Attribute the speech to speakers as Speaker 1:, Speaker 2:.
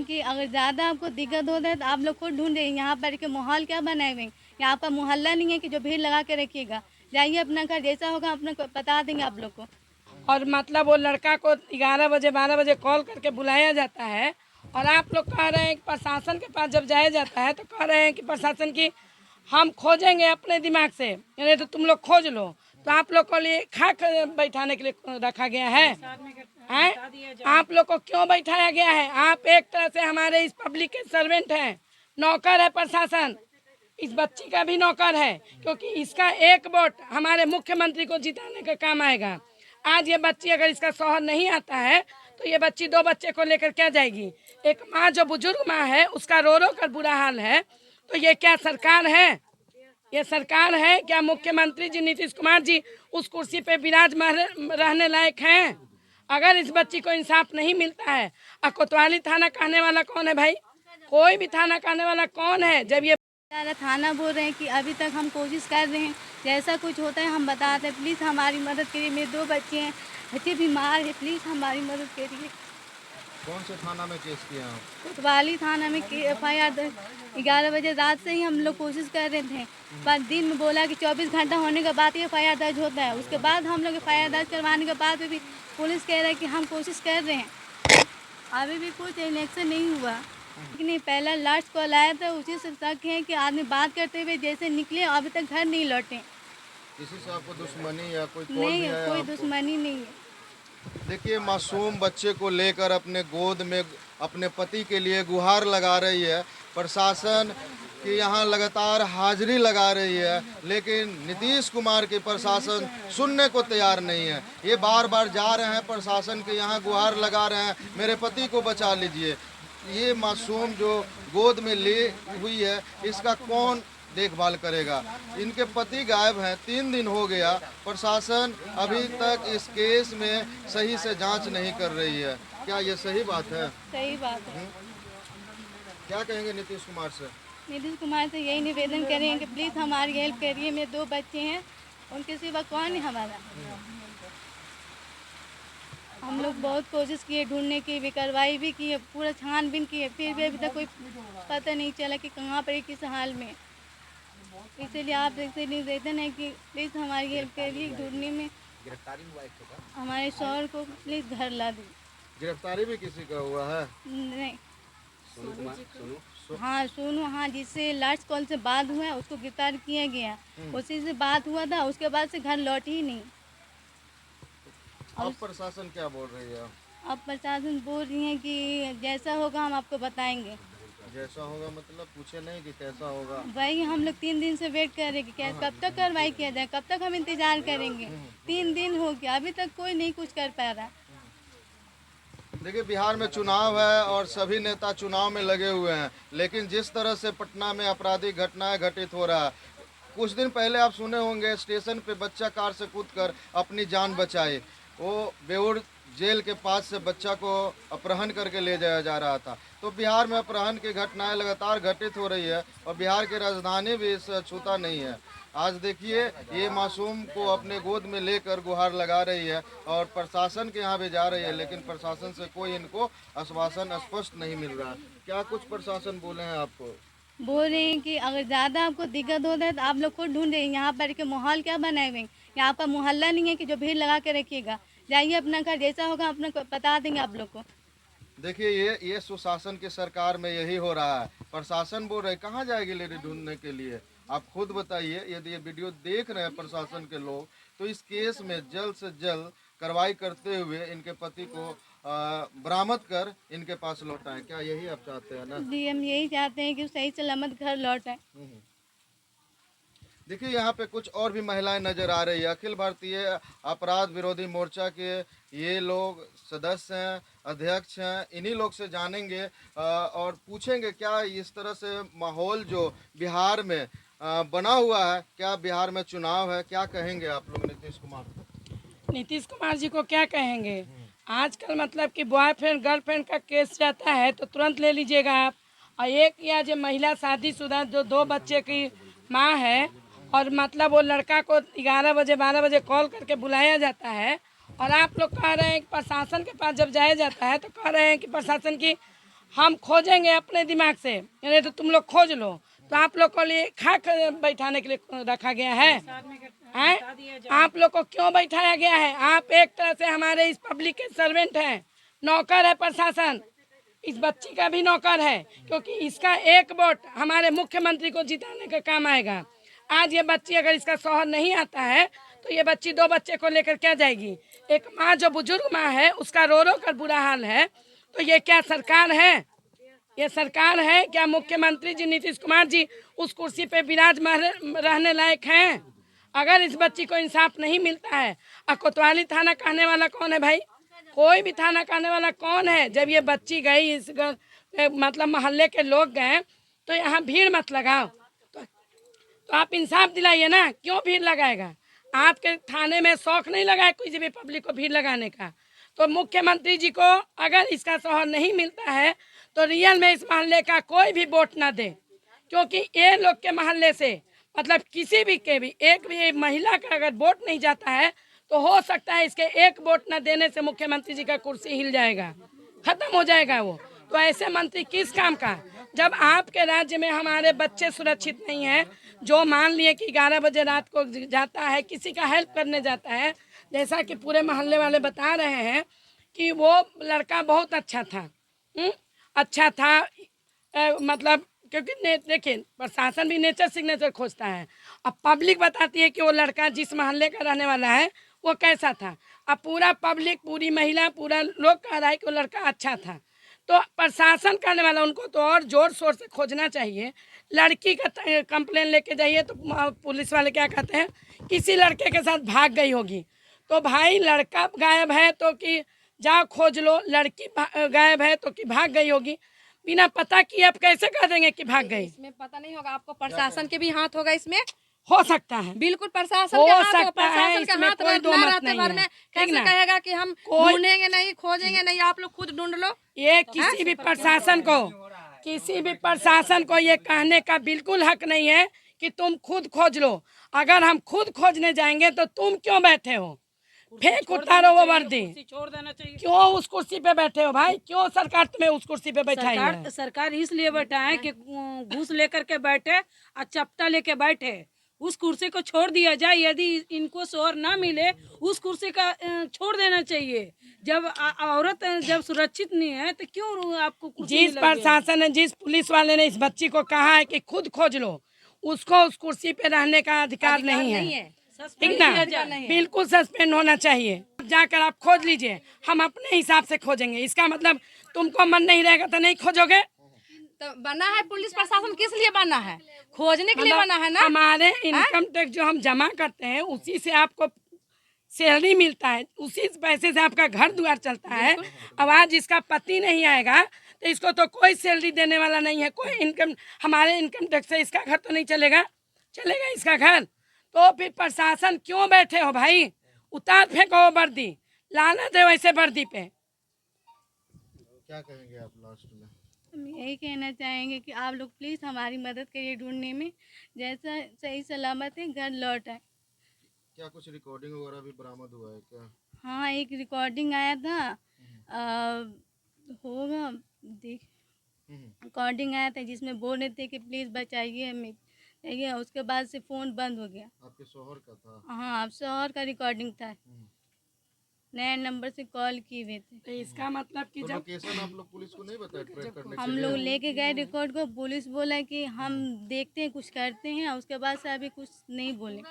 Speaker 1: कि अगर ज़्यादा आपको दिक्कत होता है तो आप लोग खुद ढूंढे। यहाँ पर के माहौल क्या बनाए हुए हैं, यहाँ पर मोहल्ला नहीं है कि जो भीड़ लगा के रखिएगा। जाइए अपना घर, जैसा होगा अपना बता देंगे आप लोग को।
Speaker 2: और मतलब वो लड़का को 11 बजे 12 बजे कॉल करके बुलाया जाता है और आप लोग कह रहे हैं कि प्रशासन के पास जब जाया जाता है तो कह रहे हैं कि प्रशासन की हम खोजेंगे अपने दिमाग से, यानी तो तुम लोग खोज लो। तो आप लोग को लिए खाक बैठाने के लिए रखा गया है, आप लोग को क्यों बैठाया गया है? आप एक तरह से हमारे इस पब्लिक के सर्वेंट हैं, नौकर है प्रशासन। इस बच्ची का भी नौकर है, क्योंकि इसका एक वोट हमारे मुख्यमंत्री को जिताने का काम आएगा। आज ये बच्ची अगर इसका शौहर नहीं आता है तो ये बच्ची 2 बच्चे को लेकर क्या जाएगी? एक माँ जो बुजुर्ग माँ है उसका रो रो कर बुरा हाल है। तो ये क्या सरकार है? ये सरकार है क्या? मुख्यमंत्री जी नीतीश कुमार जी उस कुर्सी पे विराजमान रहने लायक हैं? अगर इस बच्ची को इंसाफ नहीं मिलता है, कोतवाली थाना कहने वाला कौन है भाई? कोई भी थाना कहने वाला कौन है? जब ये
Speaker 1: सारा थाना बोल रहे हैं कि अभी तक हम कोशिश कर रहे हैं, जैसा कुछ होता है हम बताते हैं। प्लीज़ हमारी मदद करिए, मेरे 2 बच्चे हैं, बच्चे बीमार है, प्लीज़ हमारी मदद करिए।
Speaker 3: कौन से थाना में केस किया आप?
Speaker 1: कोतवाली थाना में FIR 11 बजे रात से ही हम लोग कोशिश कर रहे थे, पर दिन में बोला कि 24 घंटा होने के बाद ही FIR दर्ज होता है। उसके बाद हम लोग FIR दर्ज करवाने के बाद भी पुलिस कह रहा है कि हम कोशिश कर रहे हैं, अभी भी कुछ इलेक्शन नहीं हुआ। लेकिन पहला लास्ट कॉल आया था, उसी से शक है कि आदमी बात करते हुए जैसे निकले अभी तक घर नहीं लौटे।
Speaker 3: किसी से आपको दुश्मनी या कोई कॉल
Speaker 1: नहीं
Speaker 3: भी
Speaker 1: है,
Speaker 3: आया
Speaker 1: कोई
Speaker 3: आपको?
Speaker 1: दुश्मनी नहीं है।
Speaker 3: देखिए, मासूम बच्चे को लेकर अपने गोद में अपने पति के लिए गुहार लगा रही है। प्रशासन की यहाँ लगातार हाजिरी लगा रही है, लेकिन नीतीश कुमार की प्रशासन सुनने को तैयार नहीं है। ये बार बार जा रहे हैं प्रशासन के यहाँ, गुहार लगा रहे हैं, मेरे पति को बचा लीजिए। ये मासूम जो गोद में ली हुई है, इसका कौन देखभाल करेगा? इनके पति गायब हैं, 3 दिन हो गया। प्रशासन अभी तक इस केस में सही से जांच नहीं कर रही है। क्या ये सही बात है?
Speaker 1: सही बात है।
Speaker 3: क्या कहेंगे नीतीश कुमार से?
Speaker 1: नीतीश कुमार से यही निवेदन करेंगे कि प्लीज़ हमारी हेल्प करिए। मेरे 2 बच्चे हैं, उनके सिवा कौन है हमारा। हम लोग बहुत कोशिश किए ढूंढने की, भी कार्रवाई भी की है, पूरा छानबीन की है, फिर भी अभी तक कोई पता नहीं चला कि कहाँ पर है, किस हाल में। इसीलिए आप से निवेदन है कि प्लीज़ हमारी हेल्प करिए ढूंढने में। हमारे शौहर को प्लीज़ घर ला दीजिए।
Speaker 3: गिरफ्तारी भी किसी का हुआ है?
Speaker 1: नहीं, हाँ सोनू, हाँ जिससे लास्ट कॉल से बात हुआ है उसको गिरफ्तार किया गया, उसी से बात हुआ था, उसके बाद से घर लौट ही नहीं।
Speaker 3: अब प्रशासन क्या बोल रही है?
Speaker 1: अब प्रशासन बोल रही है कि जैसा होगा हम आपको बताएंगे।
Speaker 3: जैसा होगा मतलब पूछे नहीं कि कैसा होगा?
Speaker 1: वही हम लोग 3 दिन से वेट कर रहे हैं कि क्या कब तक कार्रवाई किया जाए, कब तक हम इंतजार करेंगे। 3 दिन हो गया, अभी तक कोई नहीं कुछ कर पा रहा।
Speaker 3: देखिए, बिहार में चुनाव है और सभी नेता चुनाव में लगे हुए हैं, लेकिन जिस तरह से पटना में आपराधिक घटनाएं घटित हो रहा है, कुछ दिन पहले आप सुने होंगे स्टेशन पे बच्चा कार से कूदकर अपनी जान बचाई। वो बेउर जेल के पास से बच्चा को अपहरण करके ले जाया जा रहा था। तो बिहार में अपहरण की घटनाएं लगातार घटित हो रही है और बिहार की राजधानी भी इससे अछूता नहीं है। आज देखिए, ये मासूम को अपने गोद में लेकर गुहार लगा रही है और प्रशासन के यहाँ भी जा रही है, लेकिन प्रशासन से कोई इनको आश्वासन स्पष्ट नहीं मिल रहा। क्या कुछ प्रशासन बोले हैं आपको?
Speaker 1: बोल रहे हैं कि अगर ज़्यादा आपको दिक्कत होता है तो आप लोग खुद ढूंढे। यहाँ पर के माहौल क्या बनाए हुए हैं, यहाँ पर मोहल्ला नहीं है कि जो भीड़ लगा के रखिएगा। जाइए अपना घर, जैसा होगा अपना बता देंगे आप लोग को।
Speaker 3: देखिए, ये सुशासन की सरकार में यही हो रहा है। प्रशासन बोल रहे कहाँ जाएगी लेडी ढूंढने के लिए? आप खुद बताइए। यदि ये वीडियो देख रहे हैं प्रशासन के लोग, तो इस केस में जल्द से जल्द कार्रवाई करते हुए इनके पति को बरामद कर इनके पास लौटाएं। क्या यही आप चाहते हैं ना?
Speaker 1: जी, हम यही चाहते हैं कि सही सलामत घर लौटाए।
Speaker 3: देखिए, यहाँ पे कुछ और भी महिलाएं नजर आ रही है। अखिल भारतीय अपराध विरोधी मोर्चा के ये लोग सदस्य हैं, अध्यक्ष हैं। इन्हीं लोग से जानेंगे और पूछेंगे क्या इस तरह से माहौल जो बिहार में बना हुआ है, क्या बिहार में चुनाव है, क्या कहेंगे आप लोग नीतीश कुमार को?
Speaker 2: नीतीश कुमार जी को क्या कहेंगे? आजकल मतलब कि बॉयफ्रेंड गर्लफ्रेंड का केस जाता है तो तुरंत ले लीजिएगा आप। और एक या जो महिला शादीशुदा जो 2 बच्चे की माँ है और मतलब वो लड़का को 11 बजे 12 बजे कॉल करके बुलाया जाता है और आप लोग कह रहे हैं कि प्रशासन के पास जब जाया जाता है तो कह रहे हैं कि प्रशासन की हम खोजेंगे अपने दिमाग से, नहीं तो तुम लोग खोज लो। तो आप लोग को लिए खाक बैठाने के लिए रखा गया है? आप लोग को क्यों बैठाया गया है? आप एक तरह से हमारे इस पब्लिक के सर्वेंट हैं, नौकर है प्रशासन। इस बच्ची का भी नौकर है, क्योंकि इसका एक वोट हमारे मुख्यमंत्री को जिताने का काम आएगा। आज ये बच्ची अगर इसका शौहर नहीं आता है तो ये बच्ची 2 बच्चे को लेकर क्या जाएगी? एक माँ जो बुजुर्ग माँ है उसका रो रो कर बुरा हाल है। तो ये क्या सरकार है? ये सरकार है क्या? मुख्यमंत्री जी नीतीश कुमार जी उस कुर्सी पे विराजमान रहने लायक हैं? अगर इस बच्ची को इंसाफ नहीं मिलता है, कोतवाली थाना कहने वाला कौन है भाई? कोई भी थाना कहने वाला कौन है? जब ये बच्ची गई, इस मतलब मोहल्ले के लोग गए, तो यहाँ भीड़ मत लगाओ। तो आप इंसाफ दिलाइए ना, क्यों भीड़ लगाएगा? आपके थाने में शौक नहीं लगा है किसी भी पब्लिक को भीड़ लगाने का? तो मुख्यमंत्री जी को अगर इसका शौहर नहीं मिलता है तो रियल में इस मोहल्ले का कोई भी वोट ना दे, क्योंकि ये लोग के मोहल्ले से मतलब किसी भी के भी एक भी महिला का अगर वोट नहीं जाता है तो हो सकता है इसके एक वोट न देने से मुख्यमंत्री जी का कुर्सी हिल जाएगा, खत्म हो जाएगा वो। तो ऐसे मंत्री किस काम का? जब आपके राज्य में हमारे बच्चे सुरक्षित नहीं हैं, जो मान लिए कि 11 बजे रात को जाता है, किसी का हेल्प करने जाता है, जैसा कि पूरे मोहल्ले वाले बता रहे हैं कि वो लड़का बहुत अच्छा था, अच्छा था, मतलब क्योंकि देखिए प्रशासन भी नेचर सिग्नेचर खोजता है। अब पब्लिक बताती है कि वो लड़का जिस मोहल्ले का रहने वाला है वो कैसा था। अब पूरा पब्लिक, पूरी महिला, पूरा लोग कह रहा है कि वो लड़का अच्छा था। तो प्रशासन करने वाला उनको तो और जोर शोर से खोजना चाहिए। लड़की का कंप्लेन लेके जाइए तो पुलिस वाले क्या कहते हैं, किसी लड़के के साथ भाग गई होगी। तो भाई लड़का गायब है तो कि जाओ खोज लो, लड़की गायब है तो कि भाग गई होगी। बिना पता किए आप कैसे कह देंगे कि भाग गई?
Speaker 4: इसमें पता नहीं होगा आपको, प्रशासन के भी हाथ होगा इसमें।
Speaker 2: हो सकता है,
Speaker 4: बिल्कुल प्रशासन
Speaker 2: हो
Speaker 4: के हाथ,
Speaker 2: सकता है,
Speaker 4: प्रशासन के
Speaker 2: इसमें
Speaker 4: हाथ
Speaker 2: कोई दो
Speaker 4: ना
Speaker 2: मत
Speaker 4: रहते
Speaker 2: नहीं
Speaker 4: भर
Speaker 2: है,
Speaker 4: में
Speaker 2: ठीक
Speaker 4: कैसे
Speaker 2: ना?
Speaker 4: कहेगा कि हम ढूंढेंगे नहीं, खोजेंगे नहीं, आप लोग खुद ढूंढ लो।
Speaker 2: ये किसी भी प्रशासन को, किसी भी प्रशासन को ये कहने का बिल्कुल हक नहीं है कि तुम खुद खोज लो। अगर हम खुद खोजने जाएंगे तो तुम क्यों बैठे हो? फेंक उतारो वो वर्दी,
Speaker 5: छोड़ देना चाहिए।
Speaker 2: क्यों उस कुर्सी पे बैठे हो भाई? क्यों सरकार तुम्हें उस कुर्सी पे बैठाई है?
Speaker 5: सरकार इसलिए बैठा है कि घूस लेकर के बैठे और चपटा लेके बैठे। उस कुर्सी को छोड़ दिया जाए, यदि इनको शोर ना मिले उस कुर्सी का छोड़ देना चाहिए। जब औरत जब सुरक्षित नहीं है तो क्यों आपको कुर्सी
Speaker 2: जिस प्रशासन ने, जिस पुलिस वाले ने इस बच्ची को कहा है कि खुद खोज लो, उसको उस कुर्सी पे रहने का अधिकार नहीं है, ठीक ना? बिल्कुल सस्पेंड होना चाहिए। जाकर आप खोज लीजिए, हम अपने हिसाब से खोजेंगे। इसका मतलब तुमको मन नहीं रहेगा तो नहीं खोजोगे।
Speaker 4: तो बना है पुलिस प्रशासन किस लिए बना है? खोजने के लिए बना है ना।
Speaker 2: हमारे इनकम टैक्स जो हम जमा करते हैं उसी से आपको सैलरी मिलता है, उसी पैसे से आपका घर द्वार चलता है। अब आज इसका पति नहीं आएगा तो इसको तो कोई सैलरी देने वाला नहीं है, कोई इनकम, हमारे इनकम टैक्स से इसका घर तो नहीं चलेगा, चलेगा इसका घर? तो फिर प्रशासन क्यों बैठे हो भाई? उतार फेंको वर्दी, लानत है वैसे वर्दी पे।
Speaker 3: क्या कहेंगे आप लास्ट में?
Speaker 1: हम यही कहना चाहेंगे कि आप लोग प्लीज़ हमारी मदद करिए ढूंढने में, जैसा सही सलामत है घर लौट आए।
Speaker 3: क्या कुछ रिकॉर्डिंग वगैरह भी बरामद हुआ है क्या?
Speaker 1: हाँ, एक रिकॉर्डिंग आया था, होगा देख, रिकॉर्डिंग आया था जिसमें बोल रहे थे कि प्लीज़ बचाइए हमें, ठीक है। उसके बाद से फ़ोन बंद हो गया।
Speaker 3: आपके शौहर का था?
Speaker 1: हाँ, अब शौहर का रिकॉर्डिंग था, नए नंबर से कॉल किए हुए थे।
Speaker 2: तो इसका मतलब कि
Speaker 3: तो
Speaker 2: जब
Speaker 3: लोकेशन आप लोग पुलिस को नहीं बताया ट्रैक करने
Speaker 1: हम
Speaker 3: के
Speaker 1: लोग
Speaker 3: लिए?
Speaker 1: लेके गए रिकॉर्ड को, पुलिस बोला कि हम देखते हैं कुछ करते हैं, उसके बाद से अभी कुछ नहीं बोले।